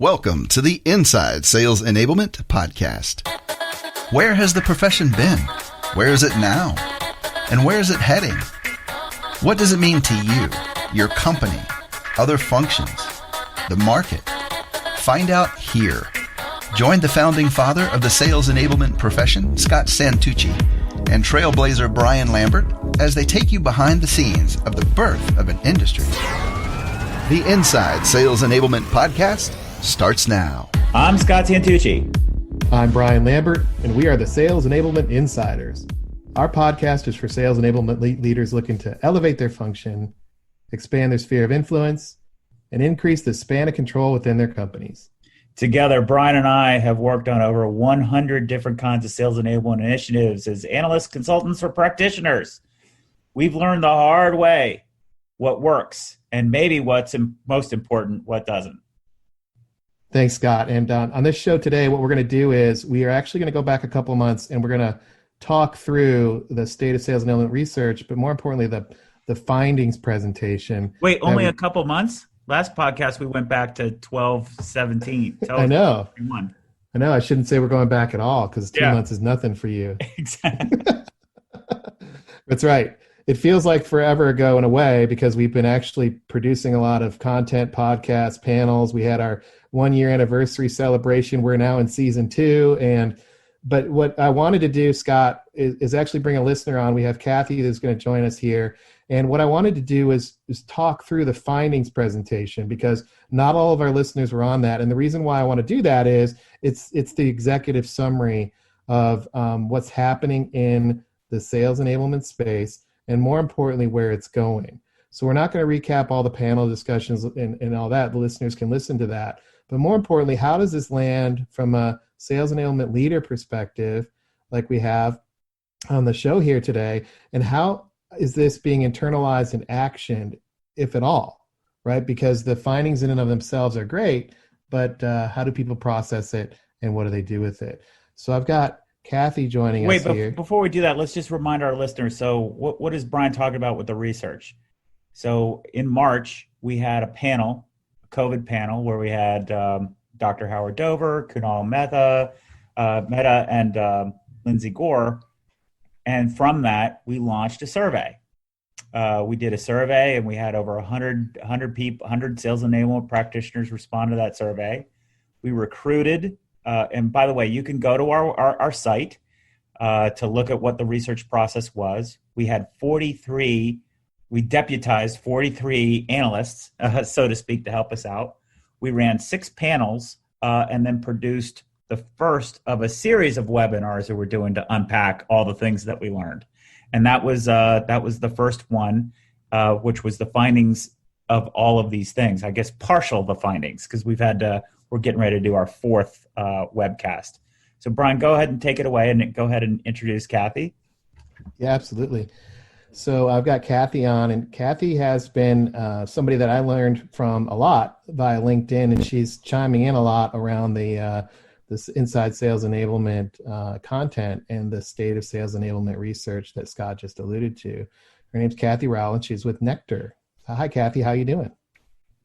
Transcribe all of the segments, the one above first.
Welcome to the Inside Sales Enablement Podcast. Where has the profession been? Where is it now? And where is it heading? What does it mean to you, your company, other functions, the market? Find out here. Join the founding father of the sales enablement profession, Scott Santucci, and trailblazer Brian Lambert as they take you behind the scenes of the birth of an industry. The Inside Sales Enablement Podcast starts now. I'm Scott Santucci. I'm Brian Lambert, and we are the Sales Enablement Insiders. Our podcast is for sales enablement leaders looking to elevate their function, expand their sphere of influence, and increase the span of control within their companies. Together, Brian and I have worked on over 100 different kinds of sales enablement initiatives as analysts, consultants, or practitioners. We've learned the hard way what works, and maybe what's most important, what doesn't. Thanks, Scott. And on this show today, what we're going to do is we are actually going to go back a couple months and we're going to talk through the state of sales enablement research, but more importantly, the findings presentation. Wait, only a couple months? Last podcast, we went back to 12/17. I know. I know. I shouldn't say we're going back at all because 2 months is nothing for you. Exactly. That's right. It feels like forever ago in a way because we've been actually producing a lot of content, podcasts, panels. We had our 1-year anniversary celebration. We're now in season 2. But what I wanted to do, Scott, is actually bring a listener on. We have Cathy that's going to join us here. And what I wanted to do is talk through the findings presentation because not all of our listeners were on that. And the reason why I want to do that is it's the executive summary of what's happening in the sales enablement space and more importantly, where it's going. So we're not going to recap all the panel discussions and all that. The listeners can listen to that. But more importantly, how does this land from a sales enablement leader perspective, like we have on the show here today, and how is this being internalized and actioned, if at all, right? Because the findings in and of themselves are great, but how do people process it and what do they do with it? So I've got Cathy joining us here. Wait, before we do that, let's just remind our listeners. So what is Brian talking about with the research? So in March, we had a panel, a COVID panel, where we had Dr. Howard Dover, Kunal Mehta, and Lindsay Gore. And from that, we launched a survey. We did a survey, and we had over 100 people, 100 sales enablement practitioners respond to that survey. We recruited, and by the way, you can go to our site to look at what the research process was. We had 43. We deputized 43 analysts, so to speak, to help us out. We ran 6 panels and then produced the first of a series of webinars that we're doing to unpack all the things that we learned. And that was the first one, which was the findings of all of these things. I guess partial the findings because we're getting ready to do our 4th webcast. So Brian, go ahead and take it away and go ahead and introduce Cathy. Yeah, absolutely. So I've got Cathy on, and Cathy has been somebody that I learned from a lot via LinkedIn, and she's chiming in a lot around this inside sales enablement content and the state of sales enablement research that Scott just alluded to. Her name's Cathy Rowell, and she's with Nectar. Hi, Cathy. How you doing?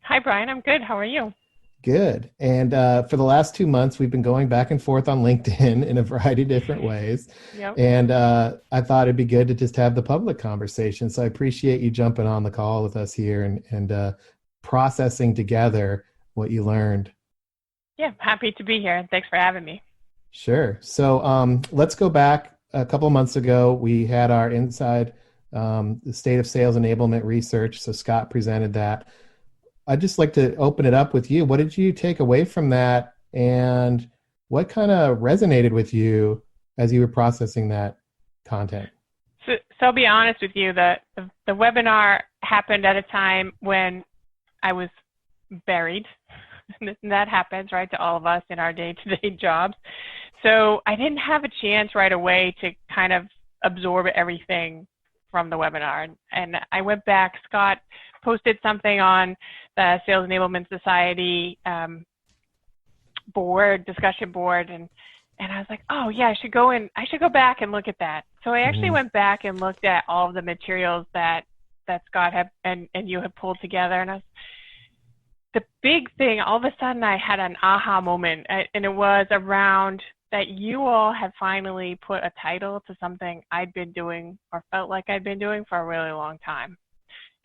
Hi, Brian. I'm good. How are you? Good. And for the last 2 months, we've been going back and forth on LinkedIn in a variety of different ways. Yep. And I thought it'd be good to just have the public conversation. So I appreciate you jumping on the call with us here and processing together what you learned. Yeah, happy to be here. Thanks for having me. Sure. So let's go back a couple of months ago. We had our inside the state of sales enablement research. So Scott presented that. I'd just like to open it up with you. What did you take away from that? And what kind of resonated with you as you were processing that content? So I'll be honest with you, the webinar happened at a time when I was buried. And that happens, right, to all of us in our day-to-day jobs. So I didn't have a chance right away to kind of absorb everything from the webinar. And I went back, Scott posted something on the Sales Enablement Society discussion board, and I was like, oh yeah, I should go back and look at that. So I actually went back and looked at all of the materials that Scott had and you had pulled together, and the big thing, all of a sudden I had an aha moment, and it was around that you all had finally put a title to something I'd been doing or felt like I'd been doing for a really long time.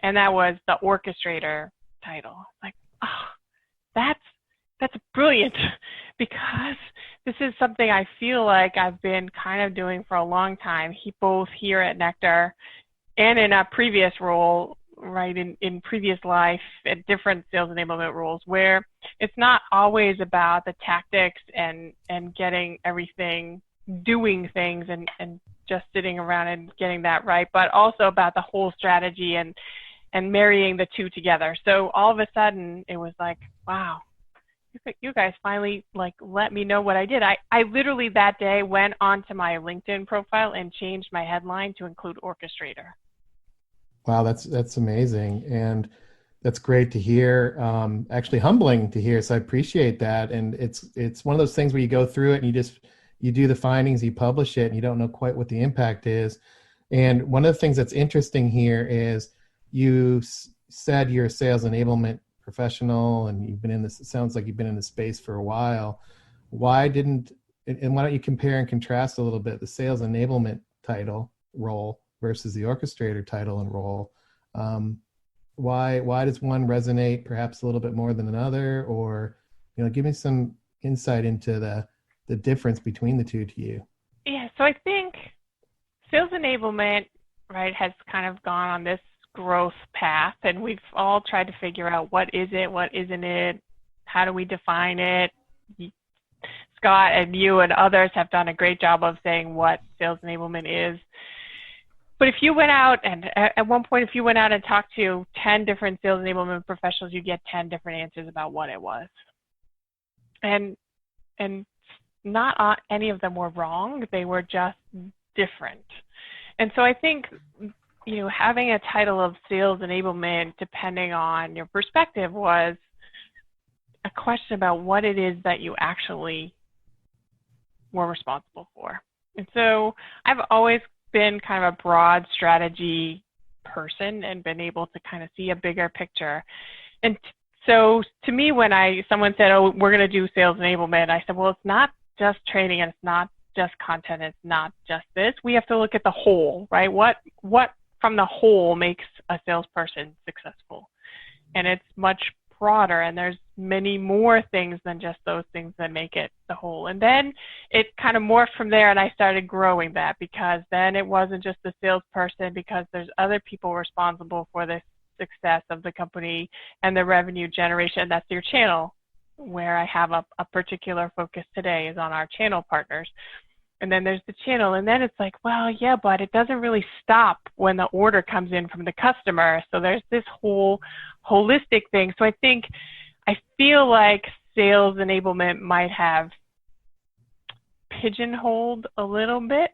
And that was the orchestrator title. Like, oh, that's brilliant, because this is something I feel like I've been kind of doing for a long time, both here at Nectar and in a previous role, right, in previous life at different sales enablement roles, where it's not always about the tactics and getting everything, doing things and just sitting around and getting that right, but also about the whole strategy and marrying the two together. So all of a sudden it was like, wow, you guys finally like let me know what I did. I literally that day went onto my LinkedIn profile and changed my headline to include orchestrator. Wow, that's amazing, and that's great to hear. Actually, humbling to hear. So I appreciate that. And it's one of those things where you go through it and you do the findings, you publish it, and you don't know quite what the impact is. And one of the things that's interesting here is you said you're a sales enablement professional, and you've been in this. It sounds like you've been in this space for a while. Why don't you compare and contrast a little bit the sales enablement title role versus the orchestrator title and role? Why does one resonate perhaps a little bit more than another? Or, give me some insight into the difference between the two to you. Yeah, so I think sales enablement, right, has kind of gone on this growth path, and we've all tried to figure out what is it, what isn't it, how do we define it. Scott and you and others have done a great job of saying what sales enablement is. But if you went out and at one point, if you went out and talked to 10 different sales enablement professionals, you get 10 different answers about what it was. And not any of them were wrong. They were just different. And so I think, having a title of sales enablement, depending on your perspective, was a question about what it is that you actually were responsible for. And so I've always been kind of a broad strategy person and been able to kind of see a bigger picture. And so to me, when someone said, oh, we're going to do sales enablement, I said, well, it's not just training and it's not just content. It's not just this. We have to look at the whole, right? What from the whole makes a salesperson successful? And it's much broader, and there's many more things than just those things that make it the whole. And then it kind of morphed from there, and I started growing that, because then it wasn't just the salesperson, because there's other people responsible for the success of the company and the revenue generation. That's your channel, where I have a particular focus today is on our channel partners. And then there's the channel, and then it's like, well, yeah, but it doesn't really stop when the order comes in from the customer. So there's this whole holistic thing. So I feel like sales enablement might have pigeonholed a little bit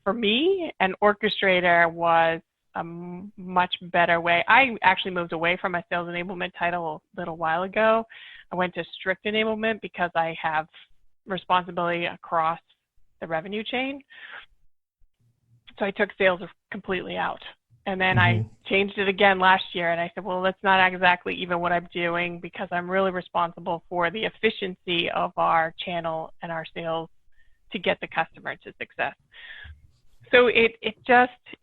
for me, and orchestrator was a much better way. I actually moved away from my sales enablement title a little while ago. I went to strict enablement because I have responsibility across the revenue chain. So I took sales completely out. And then I changed it again last year, and I said, well, that's not exactly even what I'm doing, because I'm really responsible for the efficiency of our channel and our sales to get the customer to success. So it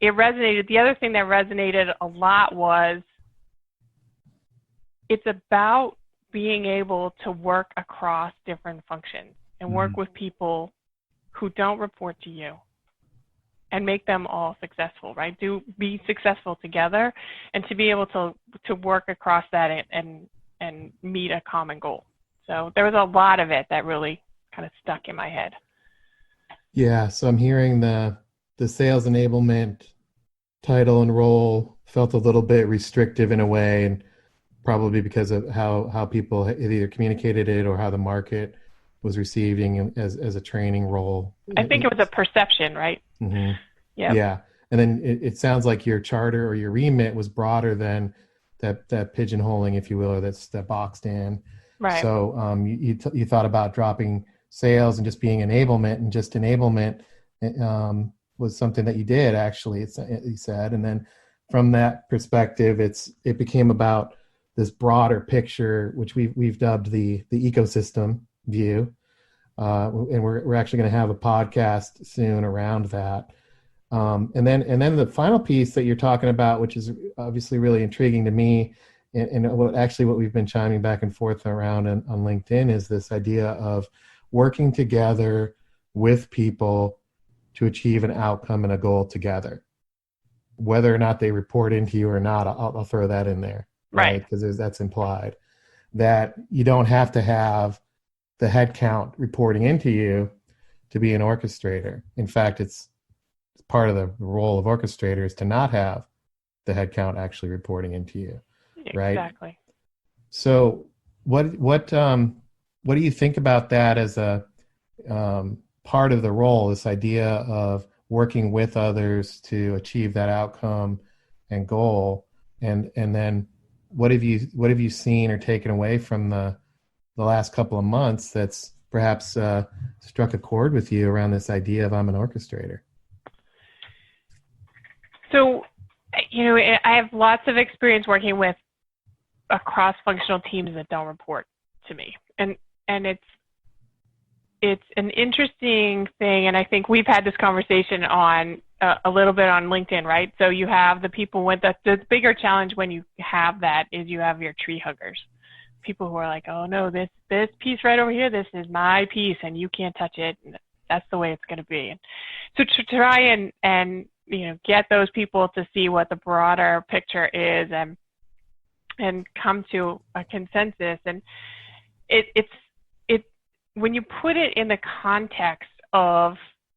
resonated. The other thing that resonated a lot was it's about being able to work across different functions and work with people who don't report to you and make them all successful, right? Be successful together, and to be able to work across that and meet a common goal. So there was a lot of it that really kind of stuck in my head. Yeah, so I'm hearing the sales enablement title and role felt a little bit restrictive in a way, and probably because of how people had either communicated it or how the market was receiving as a training role. I think it was a perception, right? Mm-hmm. Yep. Yeah. And then it sounds like your charter or your remit was broader than that pigeonholing, if you will, or that boxed in. Right. So you thought about dropping sales and just being enablement, and just enablement was something that you did, actually, you said. And then from that perspective, it became about this broader picture, which we've dubbed the ecosystem view. And we're actually going to have a podcast soon around that. And then the final piece that you're talking about, which is obviously really intriguing to me, and what we've been chiming back and forth around on LinkedIn, is this idea of working together with people to achieve an outcome and a goal together. Whether or not they report into you or not, I'll throw that in there, right? Because that's implied. That you don't have to have the headcount reporting into you to be an orchestrator. In fact, it's part of the role of orchestrator is to not have the headcount actually reporting into you, right? Exactly. So what do you think about that as a part of the role, this idea of working with others to achieve that outcome and goal? And then what have you seen or taken away from the last couple of months that's perhaps struck a chord with you around this idea of I'm an orchestrator? So, I have lots of experience working with cross-functional teams that don't report to me, and it's an interesting thing, and I think we've had this conversation on a little bit on LinkedIn, right? So you have the people with the bigger challenge when you have that is you have your tree huggers, people who are like, oh no, this piece right over here, this is my piece, and you can't touch it. And that's the way it's going to be. And so to try and get those people to see what the broader picture is and come to a consensus, and it's when you put it in the context of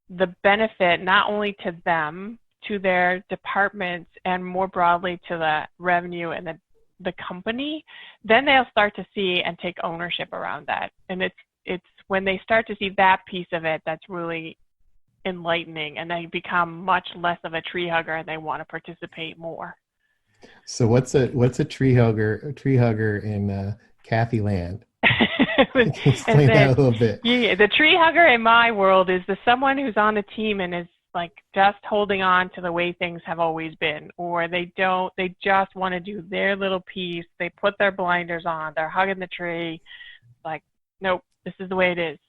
the benefit not only to them, to their departments, and more broadly to the revenue and the company, then they'll start to see and take ownership around that. And it's when they start to see that piece of it that's really enlightening, and they become much less of a tree hugger and they want to participate more. So what's a tree hugger in Cathy land? Explain that a little bit. Yeah, the tree hugger in my world is someone who's on the team and is like just holding on to the way things have always been, or they just want to do their little piece. They put their blinders on, they're hugging the tree, like, nope, this is the way it is.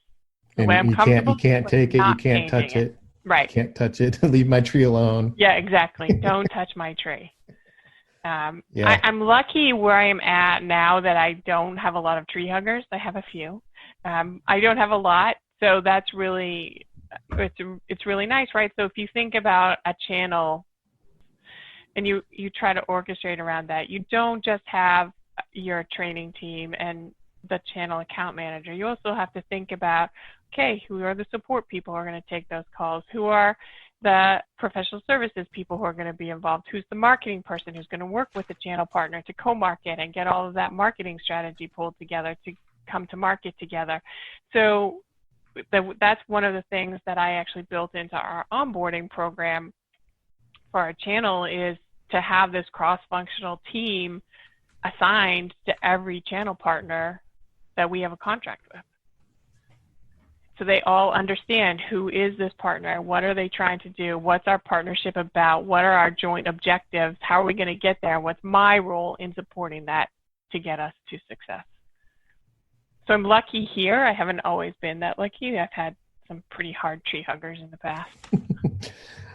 The way I'm comfortable. You can't take it, you can't touch it. Right. You can't touch it. Leave my tree alone. Yeah, exactly. Don't touch my tree. I'm lucky where I am at now that I don't have a lot of tree huggers. I have a few. I don't have a lot, so that's really it's really nice, right? So if you think about a channel and you try to orchestrate around that, you don't just have your training team and the channel account manager. You also have to think about, okay, who are the support people who are going to take those calls? Who are the professional services people who are going to be involved? Who's the marketing person who's going to work with the channel partner to co-market and get all of that marketing strategy pulled together to come to market together? So that's one of the things that I actually built into our onboarding program for our channel, is to have this cross-functional team assigned to every channel partner that we have a contract with. So they all understand who is this partner, what are they trying to do, what's our partnership about, what are our joint objectives, how are we going to get there, what's my role in supporting that to get us to success. So I'm lucky here. I haven't always been that lucky. I've had some pretty hard tree huggers in the past.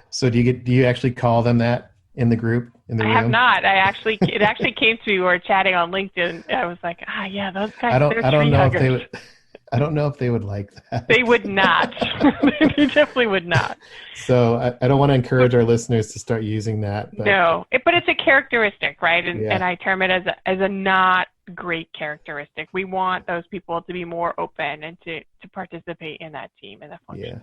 So do you actually call them that in the group, in the room? I have not. It actually came to me. We were chatting on LinkedIn. I was like, yeah, those guys, they're tree huggers. I don't know if they would like that. They would not. They definitely would not. So I don't want to encourage our listeners to start using that. But, no, but it's a characteristic, right? And I term it as a not great characteristic. We want those people to be more open and to participate in that team and that function. Yeah.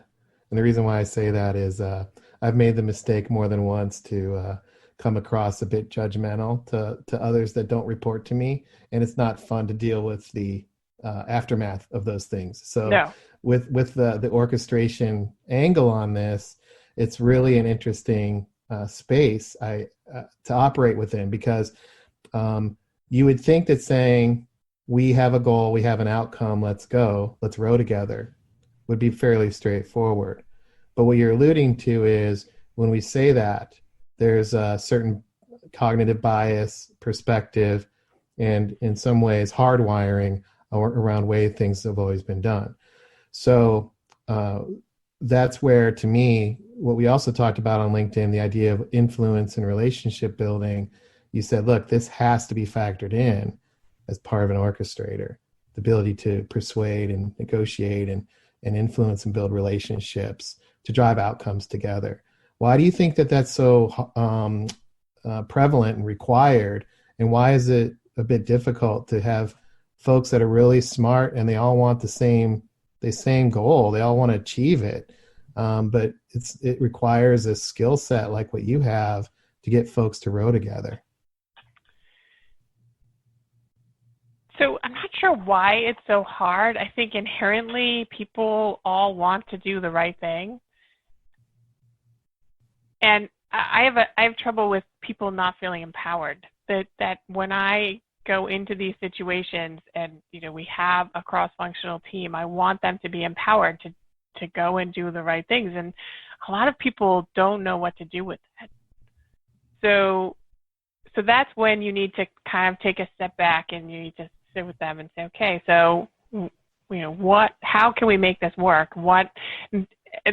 And the reason why I say that is I've made the mistake more than once to come across a bit judgmental to others that don't report to me. And it's not fun to deal with the aftermath of those things. So with the orchestration angle on this, it's really an interesting space to operate within, because you would think that saying we have a goal, we have an outcome, let's row together, would be fairly straightforward. But what you're alluding to is when we say that, there's a certain cognitive bias, perspective, and in some ways hardwiring around way things have always been done. So that's where, to me, what we also talked about on LinkedIn, the idea of influence and relationship building, you said, look, this has to be factored in as part of an orchestrator, the ability to persuade and negotiate and influence and build relationships to drive outcomes together. Why do you think that that's so prevalent and required? And why is it a bit difficult to have folks that are really smart and they all want the same goal? They all want to achieve it. But it requires a skill set like what you have to get folks to row together. So I'm not sure why it's so hard. I think inherently people all want to do the right thing. And I have trouble with people not feeling empowered. That when I go into these situations and, we have a cross-functional team, I want them to be empowered to go and do the right things. And a lot of people don't know what to do with that. So that's when you need to kind of take a step back and you need to sit with them and say, okay, so, how can we make this work?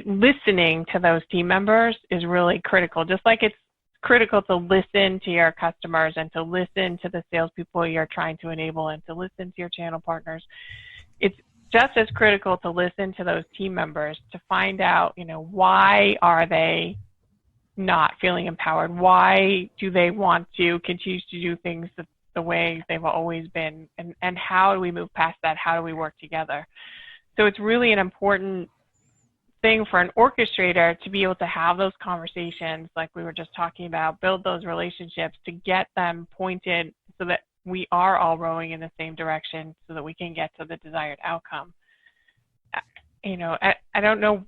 Listening to those team members is really critical, just like it's critical to listen to your customers and to listen to the salespeople you're trying to enable and to listen to your channel partners. It's just as critical to listen to those team members to find out, why are they not feeling empowered? Why do they want to continue to do things the way they've always been? And how do we move past that? How do we work together? So it's really an important thing for an orchestrator to be able to have those conversations like we were just talking about, build those relationships to get them pointed so that we are all rowing in the same direction so that we can get to the desired outcome. I don't know.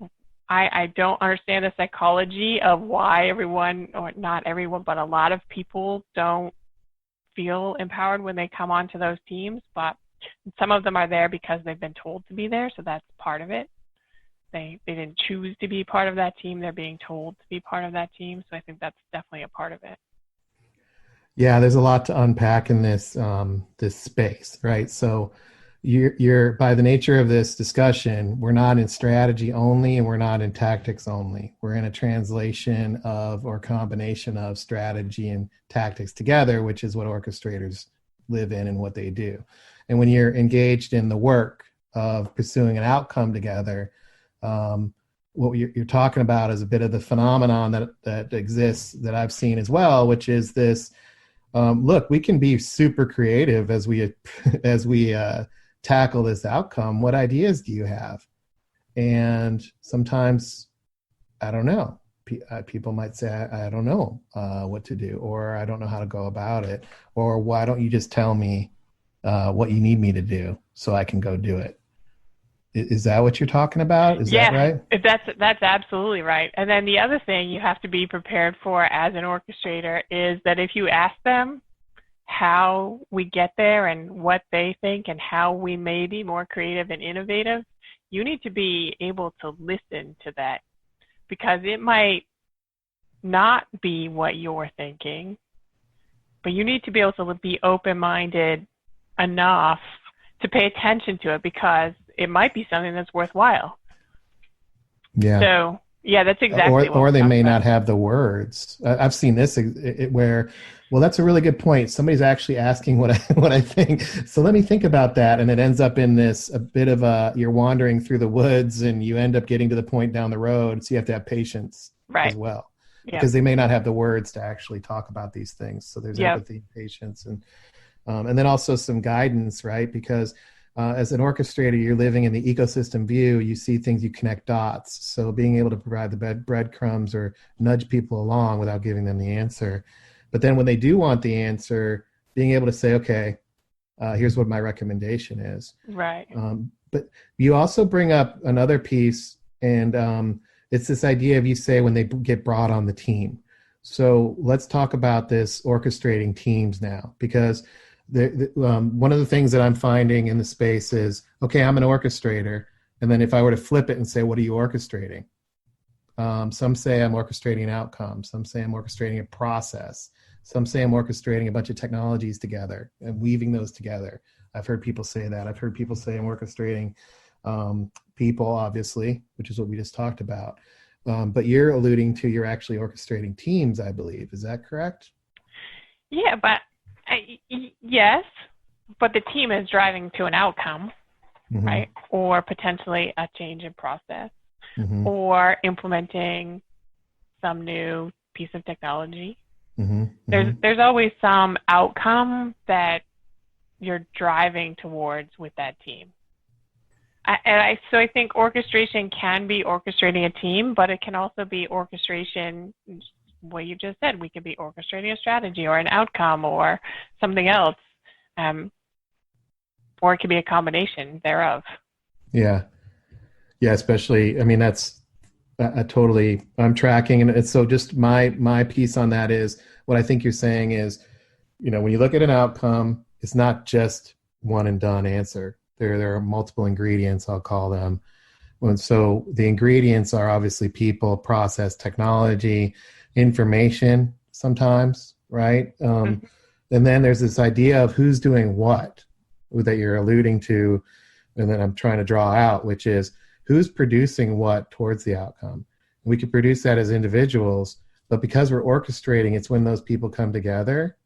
I don't understand the psychology of why everyone, or not everyone, but a lot of people don't feel empowered when they come onto those teams, but some of them are there because they've been told to be there, so that's part of it. They didn't choose to be part of that team. They're being told to be part of that team. So I think that's definitely a part of it. Yeah, there's a lot to unpack in this this space, right? So you're by the nature of this discussion, we're not in strategy only and we're not in tactics only. We're in a translation of or combination of strategy and tactics together, which is what orchestrators live in and what they do. And when you're engaged in the work of pursuing an outcome together, what you're talking about is a bit of the phenomenon that exists that I've seen as well, which is this, look, we can be super creative as we tackle this outcome. What ideas do you have? And sometimes, I don't know. People might say, I don't know what to do, or I don't know how to go about it, or why don't you just tell me what you need me to do so I can go do it? Is that what you're talking about? Is that right? That's absolutely right. And then the other thing you have to be prepared for as an orchestrator is that if you ask them how we get there and what they think and how we may be more creative and innovative, you need to be able to listen to that, because it might not be what you're thinking, but you need to be able to be open-minded enough to pay attention to it, because it might be something that's worthwhile. Yeah. So, yeah, that's exactly or they may not have the words. I've seen this where, well, that's a really good point. Somebody's actually asking what I think. So let me think about that. And it ends up in this, a bit of you're wandering through the woods and you end up getting to the point down the road. So you have to have patience as well, because they may not have the words to actually talk about these things. So there's empathy, patience, and then also some guidance, right? Because as an orchestrator, you're living in the ecosystem view. You see things, you connect dots. So being able to provide the breadcrumbs or nudge people along without giving them the answer. But then when they do want the answer, being able to say, okay, here's what my recommendation is. Right. But you also bring up another piece, and it's this idea of, you say, when they get brought on the team. So let's talk about this orchestrating teams now, because one of the things that I'm finding in the space is, okay, I'm an orchestrator. And then if I were to flip it and say, what are you orchestrating? Some say I'm orchestrating an outcome. Some say I'm orchestrating a process. Some say I'm orchestrating a bunch of technologies together and weaving those together. I've heard people say that. I've heard people say I'm orchestrating people, obviously, which is what we just talked about. But you're alluding to you're actually orchestrating teams, I believe. Is that correct? Yeah, but yes, but the team is driving to an outcome, Mm-hmm. right? Or potentially a change in process, Mm-hmm. or implementing some new piece of technology. Mm-hmm. Mm-hmm. There's always some outcome that you're driving towards with that team. So I think orchestration can be orchestrating a team, but it can also be orchestration, what you just said. We could be orchestrating a strategy or an outcome or something else, or it could be a combination thereof. Yeah. Yeah, especially, I mean, that's I'm tracking. And it's so just my piece on that is what I think you're saying is, when you look at an outcome, it's not just one and done answer. There are multiple ingredients, I'll call them. And so the ingredients are obviously people, process, technology, information sometimes, right? And then there's this idea of who's doing what that you're alluding to, and then I'm trying to draw out, which is who's producing what towards the outcome. We could produce that as individuals, but because we're orchestrating, it's when those people come together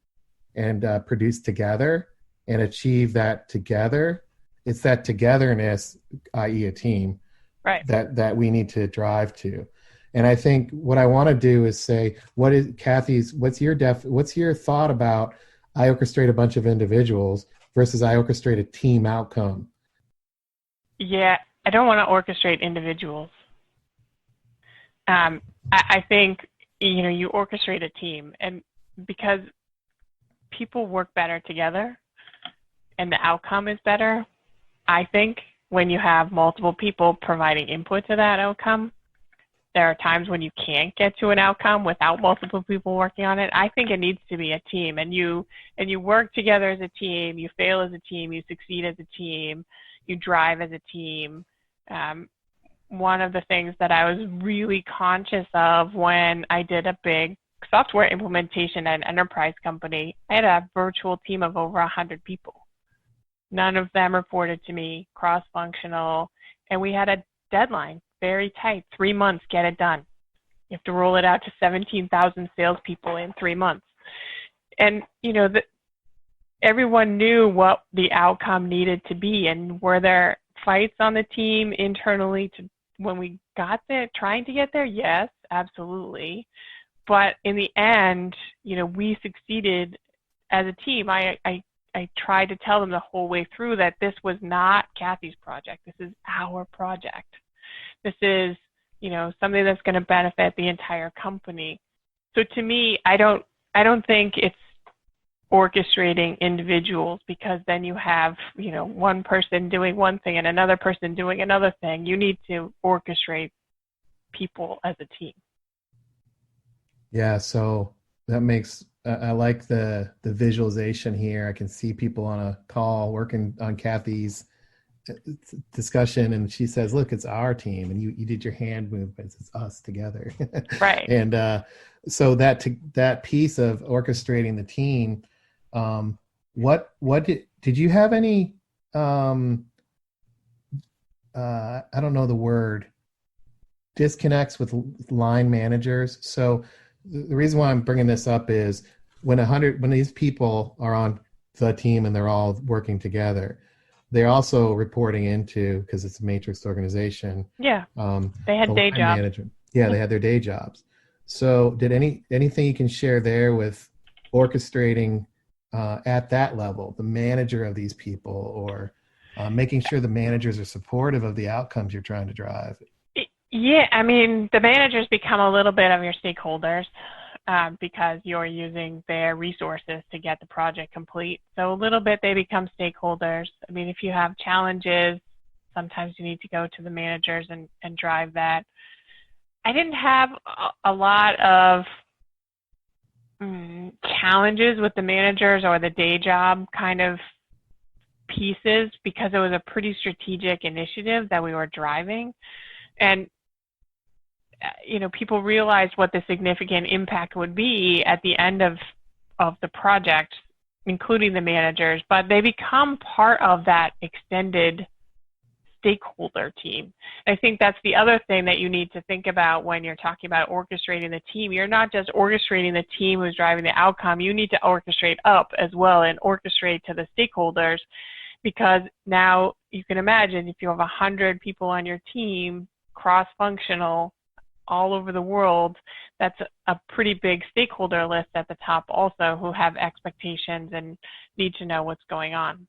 and produce together and achieve that together. It's that togetherness, i.e. a team, right, that we need to drive to. And I think what I want to do is say, what's your thought about I orchestrate a bunch of individuals versus I orchestrate a team outcome? Yeah, I don't want to orchestrate individuals. I think, you orchestrate a team, and because people work better together and the outcome is better, I think, when you have multiple people providing input to that outcome. There are times when you can't get to an outcome without multiple people working on it. I think it needs to be a team, and you work together as a team, you fail as a team, you succeed as a team, you drive as a team. One of the things that I was really conscious of when I did a big software implementation at an enterprise company, I had a virtual team of over 100 people. None of them reported to me, cross-functional, and we had a deadline, very tight, 3 months, get it done. You have to roll it out to 17,000 salespeople in 3 months. And, everyone knew what the outcome needed to be, and were there fights on the team internally when we got there, trying to get there? Yes, absolutely. But in the end, we succeeded as a team. I tried to tell them the whole way through that this was not Cathy's project. This is our project. This is, something that's going to benefit the entire company. So to me, I don't think it's orchestrating individuals, because then you have, one person doing one thing and another person doing another thing. You need to orchestrate people as a team. Yeah, so that makes I like the visualization here. I can see people on a call working on Cathy's discussion, and she says, look, it's our team, and you did your hand movements, it's us together. Right. And so that piece of orchestrating the team, what did you have any I don't know the word, disconnects with line managers? So the reason why I'm bringing this up is when these people are on the team and they're all working together, they're also reporting into, because it's a matrix organization. Yeah. They had day jobs. Management. Yeah, they had their day jobs. So did anything you can share there with orchestrating at that level, the manager of these people, or making sure the managers are supportive of the outcomes you're trying to drive? Yeah, the managers become a little bit of your stakeholders because you're using their resources to get the project complete. So a little bit they become stakeholders. If you have challenges, sometimes you need to go to the managers and drive that. I didn't have a lot of challenges with the managers or the day job kind of pieces, because it was a pretty strategic initiative that we were driving. And people realized what the significant impact would be at the end of of the project, including the managers, but they become part of that extended stakeholder team. I think that's the other thing that you need to think about when you're talking about orchestrating the team. You're not just orchestrating the team who's driving the outcome. You need to orchestrate up as well and orchestrate to the stakeholders, because now you can imagine if you have 100 people on your team, cross-functional, all over the world, that's a pretty big stakeholder list at the top also, who have expectations and need to know what's going on.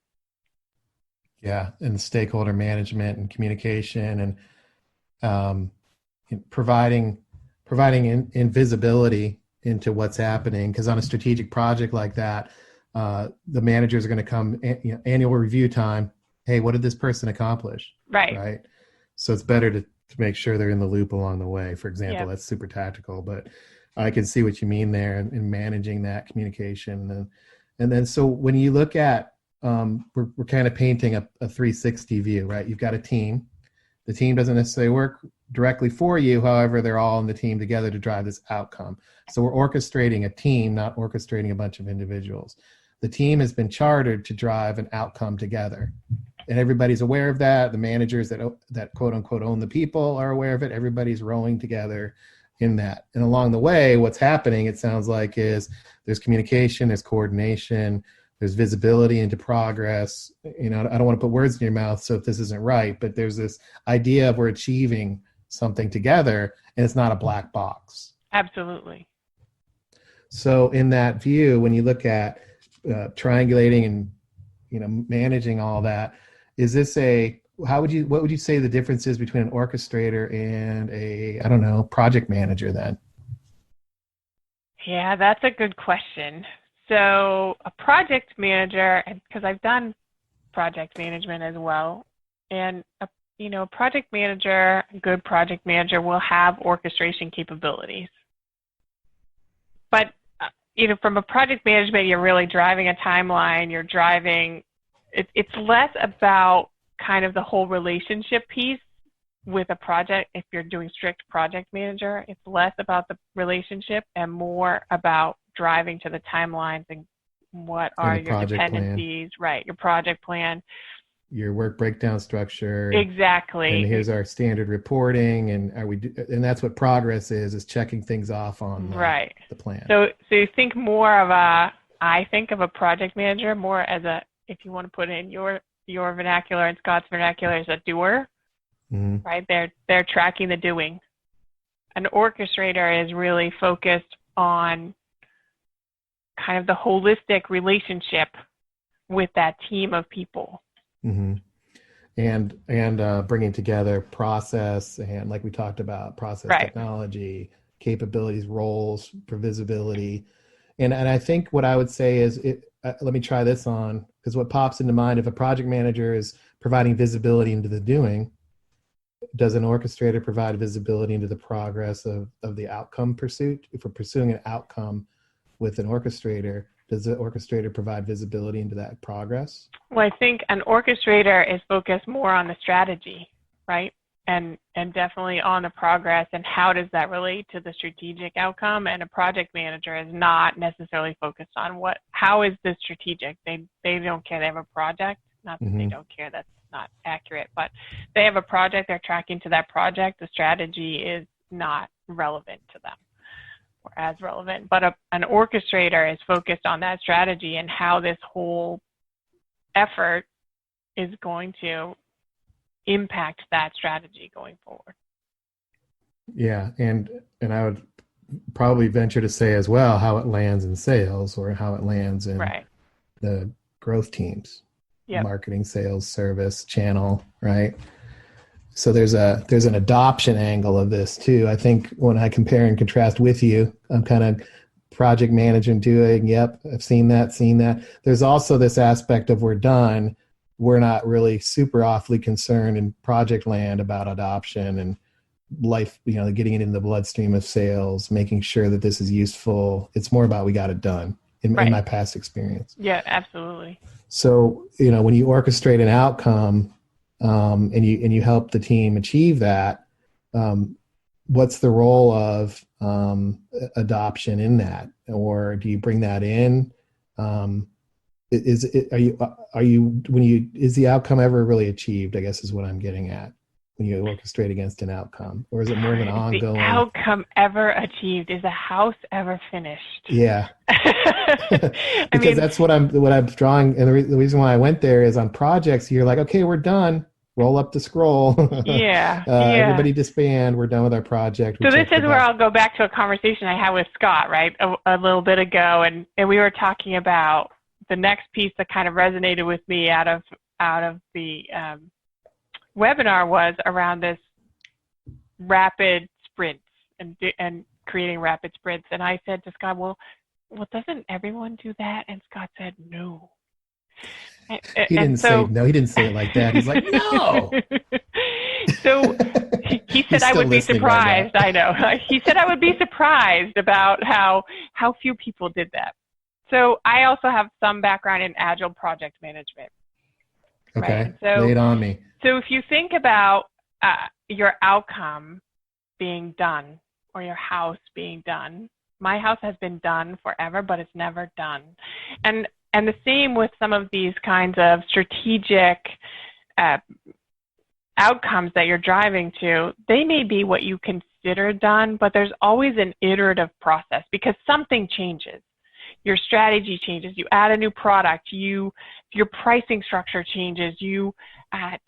Yeah, and stakeholder management and communication and providing invisibility into what's happening. Because on a strategic project like that, the managers are going to come, annual review time. Hey, what did this person accomplish? Right. So it's better to make sure they're in the loop along the way. For example, That's super tactical, but I can see what you mean there in managing that communication. And then so when you look at, we're kind of painting a 360 view, right? You've got a team. The team doesn't necessarily work directly for you. However, they're all in the team together to drive this outcome. So we're orchestrating a team, not orchestrating a bunch of individuals. The team has been chartered to drive an outcome together. And everybody's aware of that. The managers that quote unquote own the people are aware of it. Everybody's rowing together in that. And along the way, what's happening, it sounds like, is there's communication, there's coordination, there's visibility into progress. I don't want to put words in your mouth, so if this isn't right, but there's this idea of we're achieving something together, and it's not a black box. Absolutely. So in that view, when you look at triangulating and managing all that, is this what would you say the difference is between an orchestrator and a project manager then? Yeah, that's a good question. So a project manager, because I've done project management as well, and a project manager, a good project manager will have orchestration capabilities. But from a project management, you're really driving a timeline. You're driving. It's less about kind of the whole relationship piece with a project. If you're doing strict project manager, it's less about the relationship and more about driving to the timelines and what are your dependencies, right? Your project plan, your work breakdown structure. Exactly. And here's our standard reporting, and and that's what progress is checking things off on the plan. So you think more of I think of a project manager more as if you want to put in your vernacular and Scott's vernacular, as a doer, right? They're tracking the doing. An orchestrator is really focused on kind of the holistic relationship with that team of people. Mm-hmm. And bringing together process and, like we talked about, process technology, capabilities, roles for visibility. And I think what I would say is, let me try this on, because what pops into mind, if a project manager is providing visibility into the doing, does an orchestrator provide visibility into the progress of the outcome pursuit? If we're pursuing an outcome with an orchestrator, does the orchestrator provide visibility into that progress? Well, I think an orchestrator is focused more on the strategy, right? And definitely on the progress and how does that relate to the strategic outcome. And a project manager is not necessarily focused on how is this strategic. They don't care. They have a project. Not that they don't care. That's not accurate. But they have a project. They're tracking to that project. The strategy is not relevant to them or as relevant. But an orchestrator is focused on that strategy and how this whole effort is going to impact that strategy going forward. Yeah, and I would probably venture to say as well how it lands in sales or how it lands in the growth teams, marketing, sales, service, channel, right? So there's an adoption angle of this too. I think when I compare and contrast with you, I'm kind of project management doing, I've seen that. There's also this aspect of we're done. We're not really super awfully concerned in project land about adoption and life, getting it in the bloodstream of sales, making sure that this is useful. It's more about we got it done in my past experience. Yeah, absolutely. So, when you orchestrate an outcome and you help the team achieve that, what's the role of adoption in that, or do you bring that in? Is the outcome ever really achieved, I guess is what I'm getting at, when you orchestrate against an outcome, or is it more of an ongoing? The outcome ever achieved? Is the house ever finished? Yeah. Because that's what I'm drawing. And the reason why I went there is on projects, you're like, okay, we're done. Roll up the scroll. Yeah. Everybody disband. We're done with our project. So this is where I'll go back to a conversation I had with Scott, right, a little bit ago. And we were talking about the next piece that kind of resonated with me out of the webinar was around this rapid sprints and creating rapid sprints. And I said to Scott, well, doesn't everyone do that? And Scott said, no. He didn't say no. He didn't say it like that. He's like, no. So he said I would be surprised. Right, I know. He said I would be surprised about how few people did that. So I also have some background in agile project management. Okay. Right? So, lay it on me. So if you think about your outcome being done or your house being done, my house has been done forever, but it's never done. And the same with some of these kinds of strategic outcomes that you're driving to. They may be what you consider done, but there's always an iterative process because something changes. Your strategy changes. You add a new product. Your pricing structure changes. You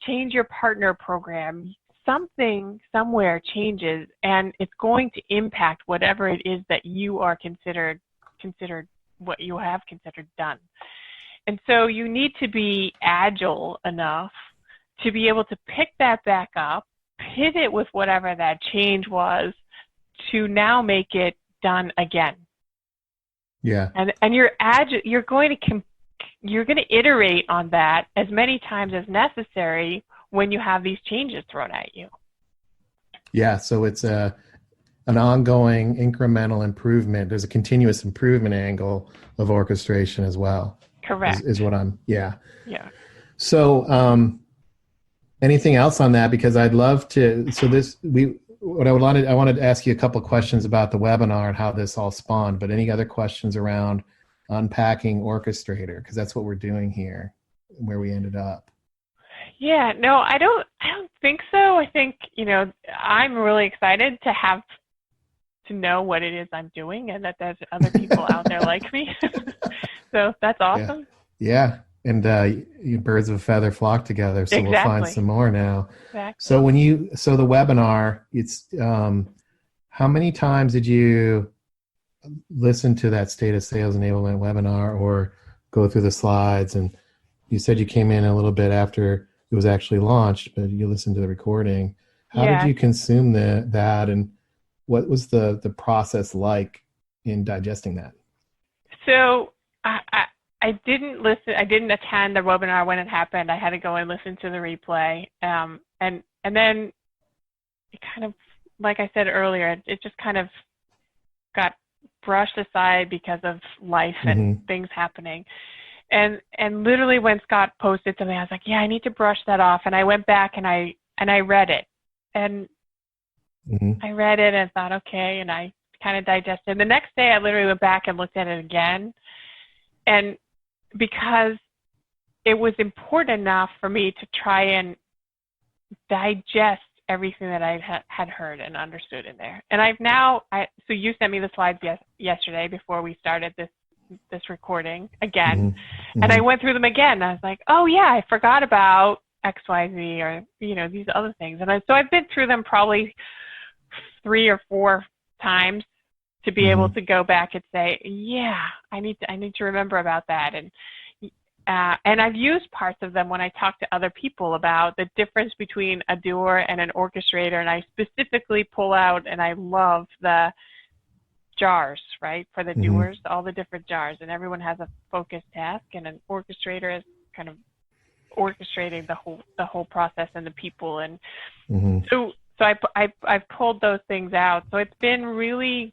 change your partner program. Something somewhere changes, and it's going to impact whatever it is that you are considered what you have considered done. And so you need to be agile enough to be able to pick that back up, pivot with whatever that change was, to now make it done again. Yeah. And you're agile. You're going to iterate on that as many times as necessary when you have these changes thrown at you. Yeah. So it's an ongoing incremental improvement. There's a continuous improvement angle of orchestration as well. Correct. Is what I'm. Yeah. Yeah. So anything else on that? Because I'd love to. So I wanted to ask you a couple of questions about the webinar and how this all spawned, but any other questions around unpacking Orchestrator? Because that's what we're doing here, where we ended up. Yeah, no, I don't think so. I think, I'm really excited to know what it is I'm doing and that there's other people out there like me. So that's awesome. Yeah. And birds of a feather flock together. So Exactly. We'll find some more now. Exactly. So the webinar, it's how many times did you listen to that State of Sales Enablement webinar or go through the slides? And you said you came in a little bit after it was actually launched, but you listened to the recording. How did you consume that, and what was the process like in digesting that? So I didn't listen. I didn't attend the webinar when it happened. I had to go and listen to the replay. And then it kind of, like I said earlier, it just kind of got brushed aside because of life and things happening. And literally when Scott posted something, I was like, yeah, I need to brush that off. And I went back and I read it. And I read it and thought, okay, and I kind of digested. The next day I literally went back and looked at it again. And because it was important enough for me to try and digest everything that I had heard and understood in there. And so you sent me the slides yesterday before we started this recording again. And I went through them again. I was like, oh yeah, I forgot about XYZ or, these other things. And so I've been through them probably 3 or 4 times to be able to go back and say, yeah, I need to remember about that. And I've used parts of them when I talk to other people about the difference between a doer and an orchestrator. And I specifically pull out, and I love the jars, right, for the doers, all the different jars. And everyone has a focused task, and an orchestrator is kind of orchestrating the whole process and the people. And so I've pulled those things out. So it's been really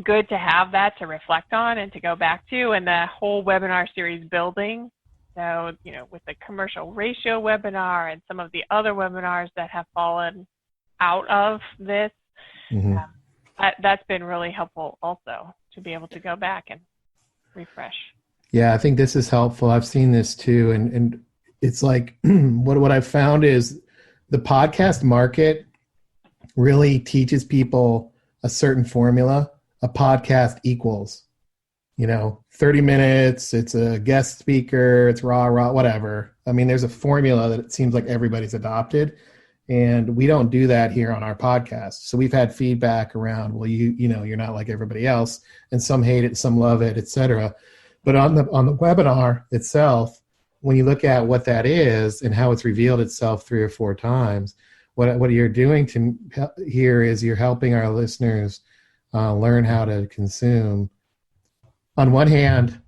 good to have that to reflect on and to go back to, and the whole webinar series building. So, with the commercial ratio webinar and some of the other webinars that have fallen out of this, Mm-hmm. That's been really helpful also, to be able to go back and refresh. Yeah, I think this is helpful. I've seen this too. And it's like what I've found is the podcast market really teaches people a certain formula. A podcast equals, 30 minutes, it's a guest speaker, it's rah, whatever. I mean, there's a formula that it seems like everybody's adopted. And we don't do that here on our podcast. So we've had feedback around, well, you're not like everybody else, and some hate it, some love it, et cetera. But on the webinar itself, when you look at what that is and how it's revealed itself 3 or 4 times, what you're doing here is you're helping our listeners learn how to consume. On one hand,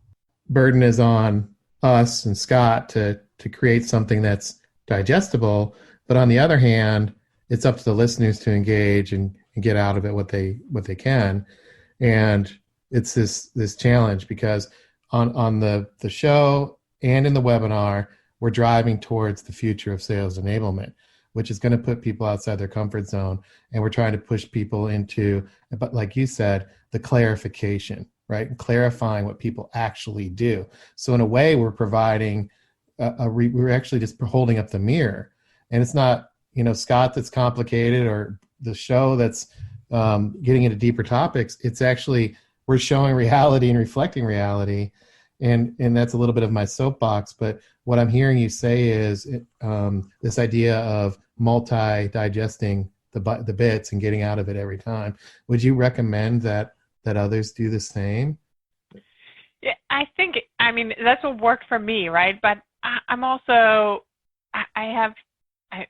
burden is on us and Scott to create something that's digestible, but on the other hand, it's up to the listeners to engage and get out of it what they can. And it's this challenge because on the show and in the webinar, we're driving towards the future of sales enablement, which is going to put people outside their comfort zone. And we're trying to push people into, but like you said, the clarification, right? Clarifying what people actually do. So in a way, we're providing, we're actually just holding up the mirror. And it's not, Scott that's complicated or the show that's getting into deeper topics. It's actually, we're showing reality and reflecting reality. And that's a little bit of my soapbox. But what I'm hearing you say is this idea of multi-digesting the bits and getting out of it every time. Would you recommend that others do the same? Yeah, I mean, that's what worked for me, right? But I'm also,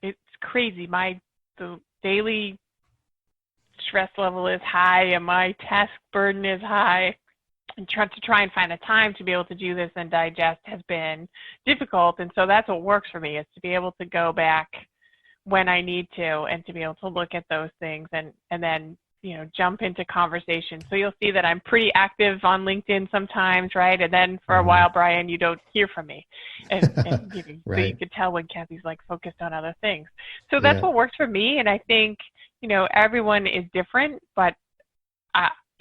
it's crazy. The daily stress level is high and my task burden is high. And try and find a time to be able to do this and digest has been difficult. And so that's what works for me, is to be able to go back when I need to and to be able to look at those things and then, jump into conversation. So you'll see that I'm pretty active on LinkedIn sometimes, right? And then for a while, Brian, you don't hear from me. And Right. So you could tell when Cathy's like focused on other things. So that's what works for me. And I think, everyone is different, but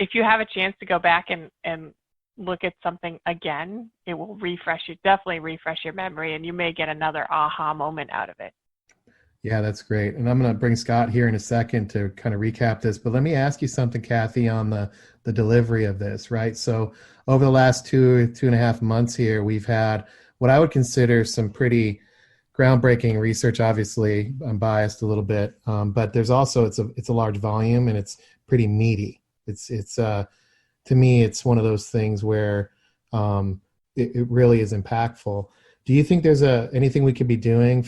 if you have a chance to go back and look at something again, it will definitely refresh your memory, and you may get another aha moment out of it. Yeah, that's great. And I'm going to bring Scott here in a second to kind of recap this, but let me ask you something, Cathy, on the delivery of this, right? So over the last 2.5 months here, we've had what I would consider some pretty groundbreaking research. Obviously, I'm biased a little bit, but there's also, it's a large volume and it's pretty meaty. It's to me, it's one of those things where it really is impactful. Do you think there's anything we could be doing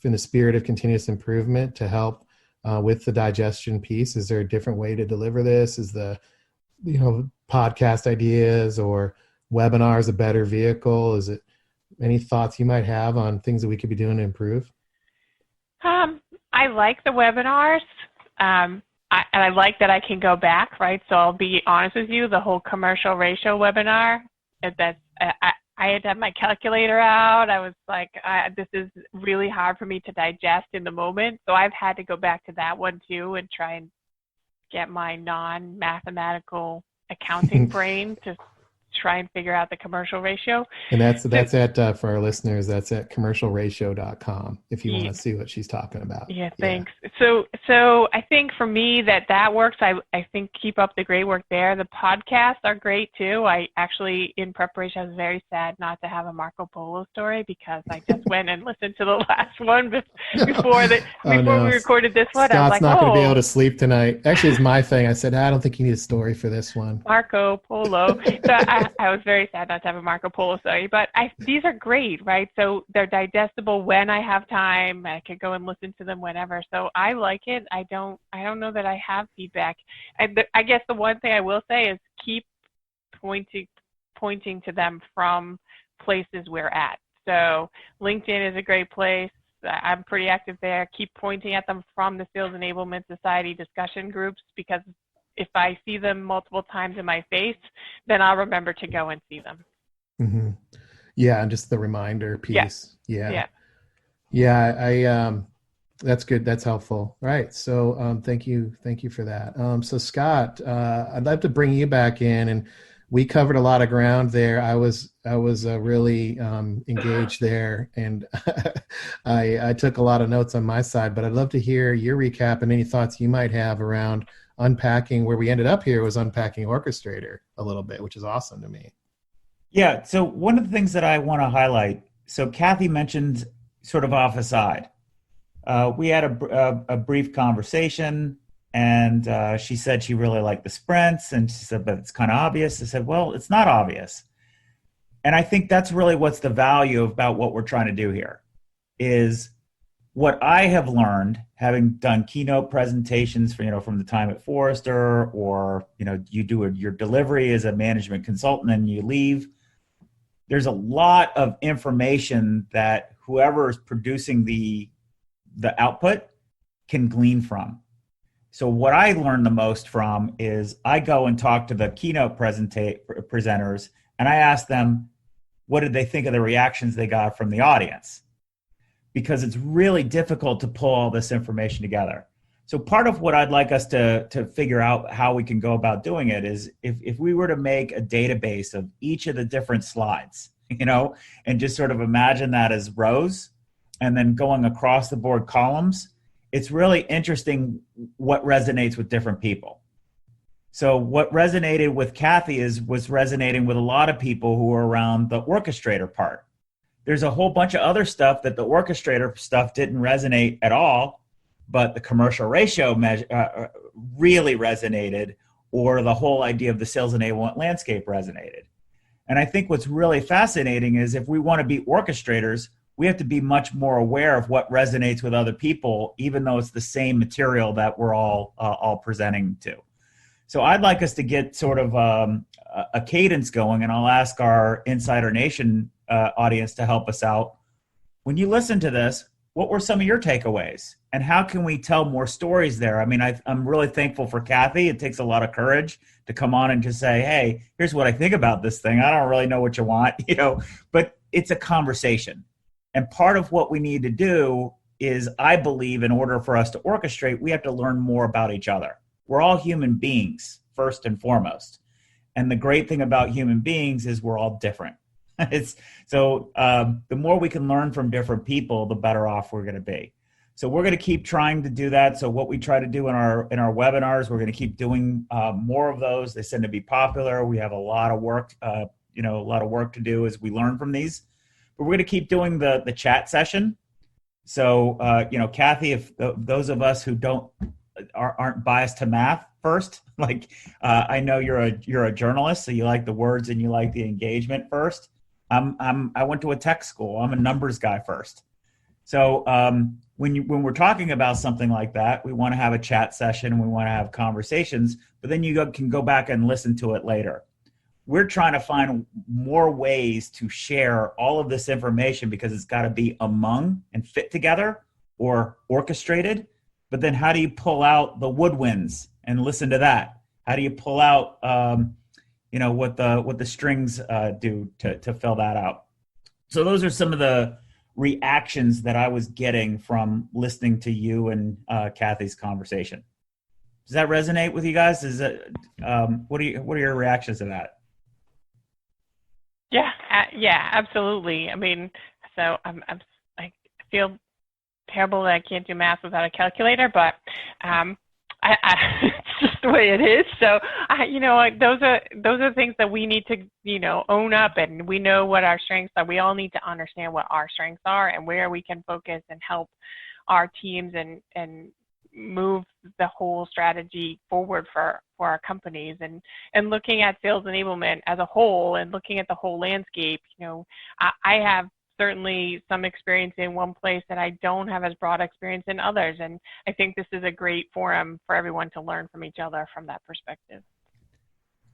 in the spirit of continuous improvement to help with the digestion piece? Is there a different way to deliver this? Is the podcast ideas or webinars a better vehicle? Is it any thoughts you might have on things that we could be doing to improve? I like the webinars. And I like that I can go back, right? So I'll be honest with you, the whole commercial ratio webinar, I had to have my calculator out. I was like, this is really hard for me to digest in the moment. So I've had to go back to that one too and try and get my non-mathematical accounting brain to try and figure out the commercial ratio. And that's at, for our listeners, that's at commercialratio.com if you want to see what she's talking about. Yeah, thanks. Yeah. So I think for me that works. I think keep up the great work there. The podcasts are great too. I actually, in preparation, I was very sad not to have a Marco Polo story because I just went and listened to the last one before we recorded this one. Scott's I was like, not going to be able to sleep tonight. Actually, it's my thing. I said, I don't think you need a story for this one. Marco Polo. So I was very sad not to have a Marco Polo story, but these are great, right? So they're digestible when I have time. I could go and listen to them whenever. So I like it. I don't know that I have feedback. I guess the one thing I will say is keep pointing to them from places we're at. So LinkedIn is a great place. I'm pretty active there. Keep pointing at them from the Sales Enablement Society discussion groups, because if I see them multiple times in my face, then I'll remember to go and see them. Mm-hmm. Yeah, and just the reminder piece. Yeah. Yeah. That's good. That's helpful. Right. So thank you. Thank you for that. So Scott, I'd love to bring you back in, and we covered a lot of ground there. I was really engaged there, and I took a lot of notes on my side, but I'd love to hear your recap and any thoughts you might have around unpacking where we ended up here was unpacking Orchestrator a little bit, which is awesome to me. Yeah. So one of the things that I want to highlight, so Cathy mentioned sort of off aside. We had a brief conversation, and she said she really liked the sprints, and she said, but it's kind of obvious. I said, well, it's not obvious. And I think that's really what's the value about what we're trying to do here is what I have learned having done keynote presentations for, from the time at Forrester, or, you do your delivery as a management consultant and you leave. There's a lot of information that whoever is producing the output can glean from. So what I learned the most from is I go and talk to the keynote presenters, and I ask them, what did they think of the reactions they got from the audience? Because it's really difficult to pull all this information together. So part of what I'd like us to figure out how we can go about doing it is if we were to make a database of each of the different slides, and just sort of imagine that as rows, and then going across the board columns, it's really interesting what resonates with different people. So what resonated with Cathy was resonating with a lot of people who are around the orchestrator part. There's a whole bunch of other stuff that the orchestrator stuff didn't resonate at all, but the commercial ratio really resonated, or the whole idea of the sales enablement landscape resonated. And I think what's really fascinating is if we want to be orchestrators, we have to be much more aware of what resonates with other people, even though it's the same material that we're all presenting to. So I'd like us to get sort of a cadence going, and I'll ask our Insider Nation audience to help us out. When you listen to this, what were some of your takeaways? And how can we tell more stories there? I mean, I'm really thankful for Cathy. It takes a lot of courage to come on and just say, hey, here's what I think about this thing. I don't really know what you want, but it's a conversation. And part of what we need to do is, I believe, in order for us to orchestrate, we have to learn more about each other. We're all human beings, first and foremost. And the great thing about human beings is we're all different. The more we can learn from different people, the better off we're going to be. So we're going to keep trying to do that. So what we try to do in our webinars, we're going to keep doing more of those. They tend to be popular. We have a lot of work, a lot of work to do as we learn from these. But we're going to keep doing the chat session. So Cathy, if those of us who aren't biased to math first, I know you're a journalist, so you like the words and you like the engagement first. I went to a tech school. I'm a numbers guy first. So when we're talking about something like that, we want to have a chat session and we want to have conversations, but then you can go back and listen to it later. We're trying to find more ways to share all of this information because it's got to be among and fit together or orchestrated. But then how do you pull out the woodwinds and listen to that? How do you pull out what the strings do to fill that out? So those are some of the reactions that I was getting from listening to you and Cathy's conversation. Does that resonate with you guys? What are your reactions to that? Yeah, absolutely. I mean, so I feel terrible that I can't do math without a calculator, but it's just the way it is. So those are things that we need to own up, and we know what our strengths are. We all need to understand what our strengths are and where we can focus and help our teams and move the whole strategy forward for our companies, and looking at sales enablement as a whole and looking at the whole landscape. I have certainly some experience in one place that I don't have as broad experience in others. And I think this is a great forum for everyone to learn from each other from that perspective.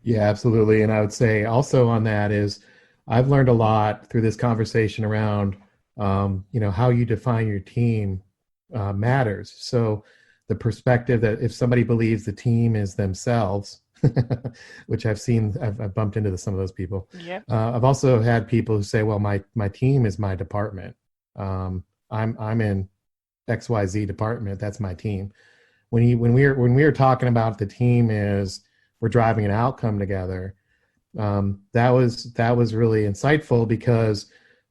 Yeah, absolutely. And I would say also on that is I've learned a lot through this conversation around, how you define your team matters. So the perspective that if somebody believes the team is themselves, which I've bumped into some of those people. Yep. I've also had people who say, well, my team is my department. I'm in XYZ department. That's my team. When we were talking about the team is we're driving an outcome together, that was really insightful, because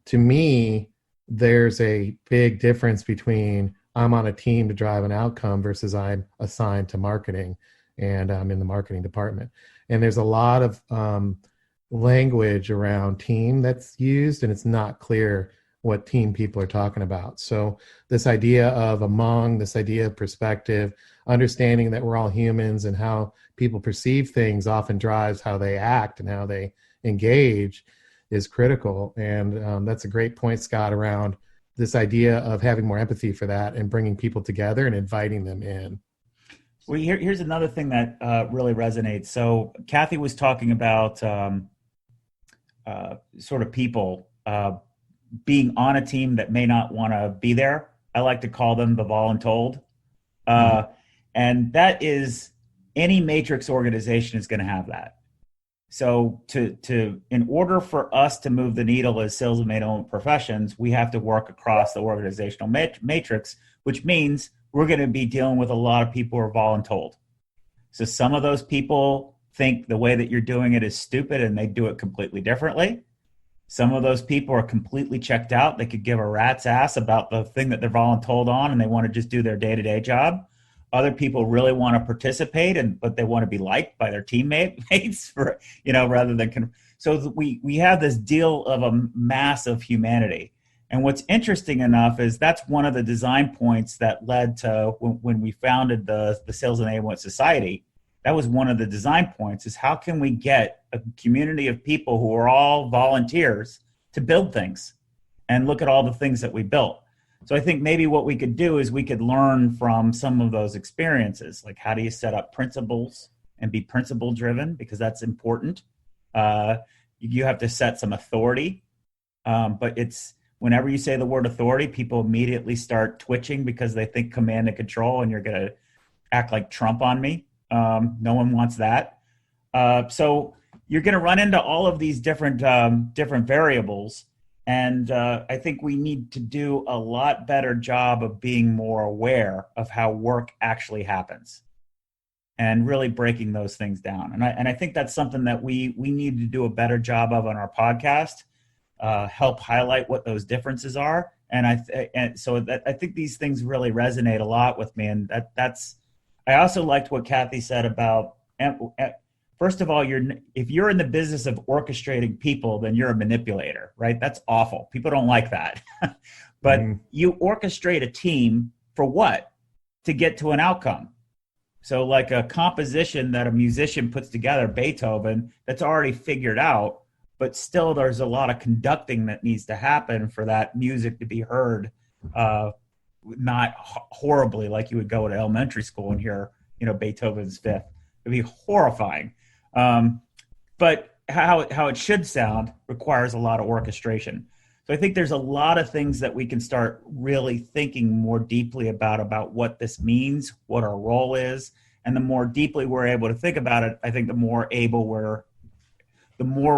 to me, there's a big difference between I'm on a team to drive an outcome versus I'm assigned to marketing and I'm in the marketing department. And there's a lot of language around team that's used, and it's not clear what team people are talking about. So this idea of this idea of perspective, understanding that we're all humans and how people perceive things often drives how they act and how they engage is critical. And that's a great point, Scott, around this idea of having more empathy for that and bringing people together and inviting them in. Well, here's another thing that really resonates. So Cathy was talking about sort of people being on a team that may not want to be there. I like to call them the voluntold. And that is, any matrix organization is going to have that. So in order for us to move the needle as sales enablement professions, we have to work across the organizational matrix, which means we're going to be dealing with a lot of people who are voluntold. So some of those people think the way that you're doing it is stupid and they do it completely differently. Some of those people are completely checked out. They could give a rat's ass about the thing that they're voluntold on, and they want to just do their day-to-day job. Other people really want to participate, but they want to be liked by their teammates, rather than. So we have this deal of a mass of humanity. And what's interesting enough is that's one of the design points that led to when we founded the Sales Enablement Society. That was one of the design points, is how can we get a community of people who are all volunteers to build things, and look at all the things that we built. So I think maybe what we could do is we could learn from some of those experiences, like how do you set up principles and be principle driven, because that's important. You have to set some authority, but it's whenever you say the word authority, people immediately start twitching because they think command and control, and you're going to act like Trump on me. No one wants that. So you're going to run into all of these different variables. And I think we need to do a lot better job of being more aware of how work actually happens and really breaking those things down. And I think that's something that we need to do a better job of on our podcast, help highlight what those differences are. And I think these things really resonate a lot with me. And I also liked what Cathy said about, first of all, if you're in the business of orchestrating people, then you're a manipulator, right? That's awful. People don't like that. But you orchestrate a team for what? To get to an outcome. So like a composition that a musician puts together, Beethoven, that's already figured out, but still there's a lot of conducting that needs to happen for that music to be heard, not horribly like you would go to elementary school and hear, Beethoven's Fifth. It'd be horrifying. But how it should sound requires a lot of orchestration. So I think there's a lot of things that we can start really thinking more deeply about what this means, what our role is, and the more deeply we're able to think about it, I think the more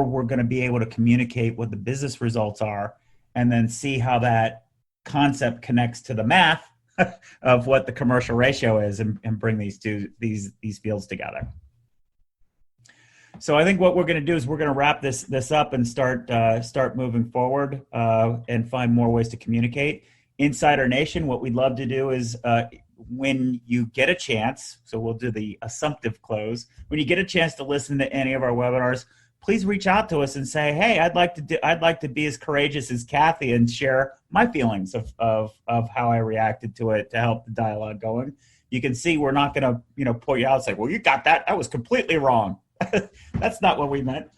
we're going to be able to communicate what the business results are, and then see how that concept connects to the math of what the commercial ratio is, and bring these fields together. So I think what we're going to do is we're going to wrap this up and start moving forward and find more ways to communicate. Insider Nation, what we'd love to do is when you get a chance, so we'll do the assumptive close. When you get a chance to listen to any of our webinars, please reach out to us and say, hey, I'd like to be as courageous as Cathy and share my feelings of how I reacted to it to help the dialogue going. You can see we're not going to pull you out and say, well, you got that. That was completely wrong. That's not what we meant.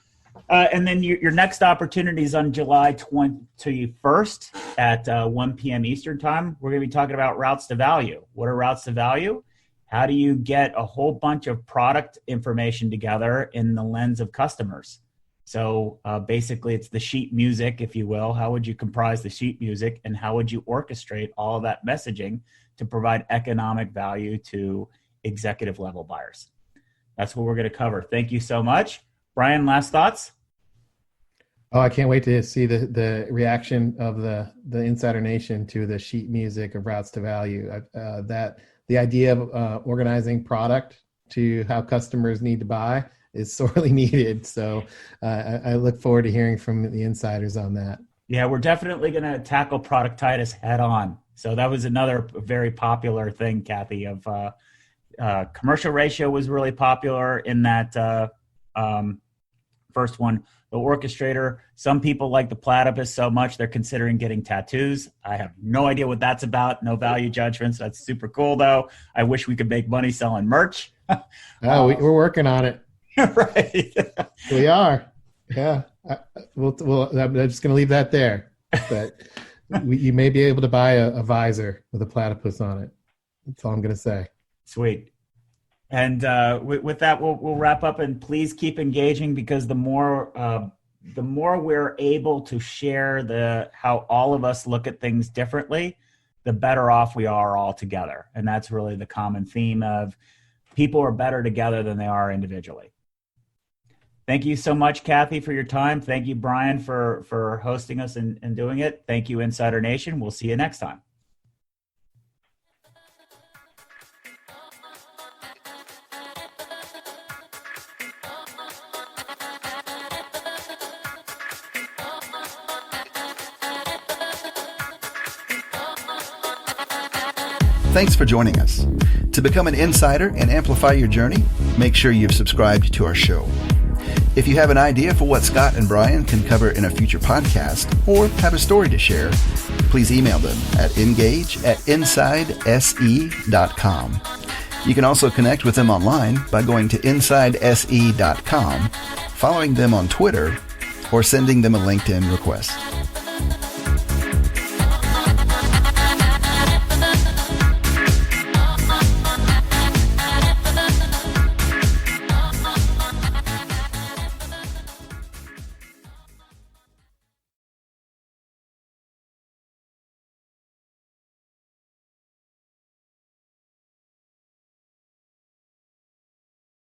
And then your next opportunity is on July 21st at 1 p.m. Eastern time. We're going to be talking about routes to value. What are routes to value? How do you get a whole bunch of product information together in the lens of customers? So basically, it's the sheet music, if you will. How would you comprise the sheet music, and how would you orchestrate all of that messaging to provide economic value to executive level buyers? That's what we're going to cover. Thank you so much. Brian, last thoughts? Oh, I can't wait to see the reaction of the Insider Nation to the sheet music of Routes to Value. That the idea of organizing product to how customers need to buy is sorely needed. So I look forward to hearing from the insiders on that. Yeah, we're definitely going to tackle productitis head on. So that was another very popular thing, Cathy, of commercial ratio was really popular in that first one. The orchestrator, some people like the platypus so much they're considering getting tattoos. I have no idea what that's about. No value judgments. That's super cool, though. I wish we could make money selling merch. We're working on it. Right. We are. Yeah. I'm just going to leave that there. But you may be able to buy a visor with a platypus on it. That's all I'm going to say. Sweet. And with that, we'll wrap up. And please keep engaging, because the more we're able to share how all of us look at things differently, the better off we are all together. And that's really the common theme of people are better together than they are individually. Thank you so much, Cathy, for your time. Thank you, Brian, for hosting us and doing it. Thank you, Insider Nation. We'll see you next time. Thanks for joining us. To become an insider and amplify your journey, make sure you've subscribed to our show. If you have an idea for what Scott and Brian can cover in a future podcast, or have a story to share, please email them at engage@insidese.com. You can also connect with them online by going to insidese.com, following them on Twitter, or sending them a LinkedIn request.